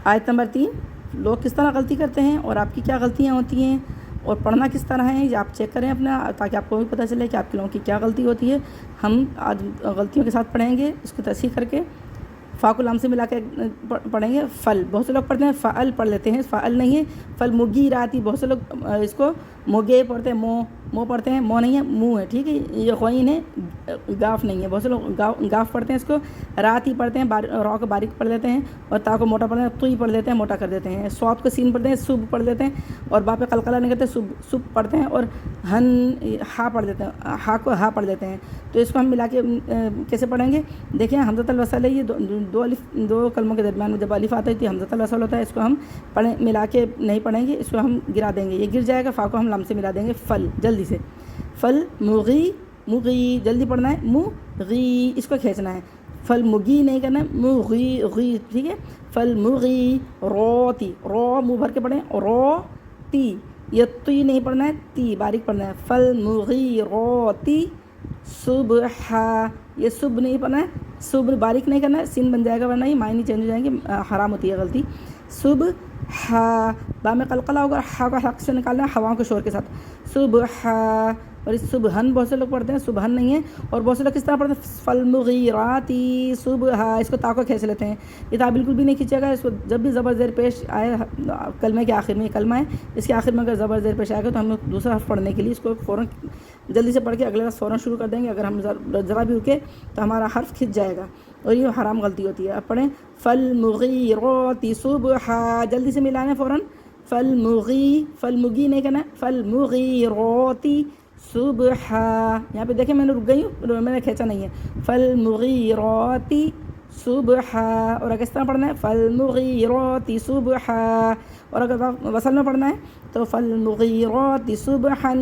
آیت نمبر 3، لوگ کس طرح غلطی کرتے ہیں اور آپ کی کیا غلطیاں ہوتی ہیں اور پڑھنا کس طرح ہے، یہ آپ چیک کریں اپنا، تاکہ آپ کو بھی پتہ چلے کہ آپ کے لوگوں کی کیا غلطی ہوتی ہے۔ ہم آج غلطیوں کے ساتھ پڑھیں گے، اس کی تصحیح کر کے فا کو لام سے ملا کے پڑھیں گے۔ فل، بہت سے لوگ پڑھتے ہیں فعل پڑھ لیتے ہیں، فعل نہیں ہے، فل مغیراتی، بہت سے لوگ اس کو موگے پڑھتے ہیں، مو پڑھتے ہیں، مو نہیں ہے، منہ ہے، ٹھیک ہے، یہ غین ہے، گاف نہیں ہے، بہت سے لوگ گاف پڑھتے ہیں، اس کو راتی پڑھتے ہیں، را کو باریک پڑھ لیتے ہیں، اور تا کو موٹا پڑھتے ہیں، توئی پڑھ لیتے ہیں، موٹا کر دیتے ہیں، صاد کو سین پڑھتے ہیں، صب پڑھ لیتے ہیں، اور با پہ قلقلہ نہیں کرتے، صب پڑھتے ہیں، اور ہن ہا پڑھ دیتے ہیں، ہا کو ہا پڑھ دیتے ہیں۔ تو اس کو ہم ملا کے کیسے پڑھیں گے؟ دیکھیں حمزۃ الوصل ہے، یہ دو کلموں کے درمیان میں جب الف آتا ہے تو حمزۃ الوصل ہوتا ہے، اس کو ہم ملا کے نہیں پڑھیں گے، اس کو ہم گرا دیں گے، یہ گر جائے گا، فا کو ہم لام سے ملا دیں گے، فل، جلدی سے، فل مغی، مغی جلدی پڑھنا ہے، مغی اس کو کھینچنا ہے، فل مغی نہیں کرنا ہے، مغی غی، ٹھیک ہے، فل مغی روتی، رو منہ بھر کے پڑھیں، رو تی، یہ تی نہیں پڑھنا ہے، تی باریک پڑھنا ہے، فل مغی روتی صبح، یہ صبح نہیں پڑھنا ہے، صبح باریک نہیں کرنا ہے، سین بن جائے گا ورنہ یہ معنی چینج ہو جائیں گے، حرام ہوتی ہے غلطی۔ صبح، با میں قلقلہ ہوگا، ہا کو حق سے نکالنا ہے ہواؤں کے شور کے ساتھ، صبح، اور اس صبحن بہت سے لوگ پڑھتے ہیں، صبحن نہیں ہے، اور بہت سے لوگ کس طرح پڑھتے ہیں، فالمغیراتی صبح، اس کو تا کو کھینچ لیتے ہیں، یہ تا بالکل بھی نہیں کھینچے گا، اس کو جب بھی زبر زیر پیش آئے کلمے کے آخر میں، کلمہ ہے اس کے آخر میں اگر زبر زیر پیش آئے گا تو ہم لوگ دوسرا حرف پڑھنے کے لیے اس کو فوراً جلدی سے پڑھ کے اگلے وقت فوراً شروع کر دیں گے، اگر ہم ذرا بھی رکے تو ہمارا حرف کھنچ جائے گا، اور یہ حرام غلطی ہوتی ہے۔ اب پڑھیں فالمغیرات صبحا، جلدی سے ملانا ہے فوراً، فالمغی نہیں کرنا ہے، فالمغیرات صبحا، یہاں پہ دیکھیں میں نے رک گئی ہوں، میں نے کھینچا نہیں ہے، فالمغیرات صبحا، اور اگر اس طرح پڑھنا ہے فالمغیرات صبحا، اور اگر وصل میں پڑھنا ہے تو فالمغیرات صبحا،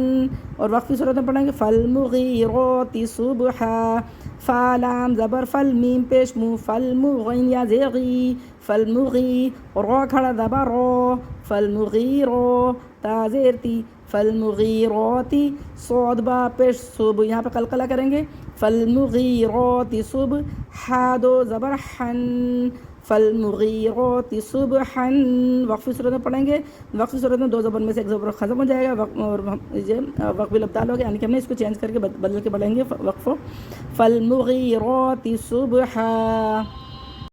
اور وقفی صورت میں پڑھیں گے فالمغیرات صبحا، فا لام زبر فل میم پیش منہ، فالمغین یا زیغی، فالمغی، رو کھڑا زبر رو، فالمغیرو تا زیر تی، فالمغیراتی صاد با پیش صبح، یہاں پہ قلقلہ کریں گے، فالمغیرات صبح، ہا دو زبر حن، فالمغیرات صبحا، وقفی صورت میں پڑھیں گے، وقفی صورت میں دو زبر میں سے ایک زبر ختم ہو جائے گا، اور وقف الابدال ہو گیا، یعنی کہ ہم نے اس کو چینج کر کے بدل کے پڑھیں گے وقفوں، فالمغیرات صبحا۔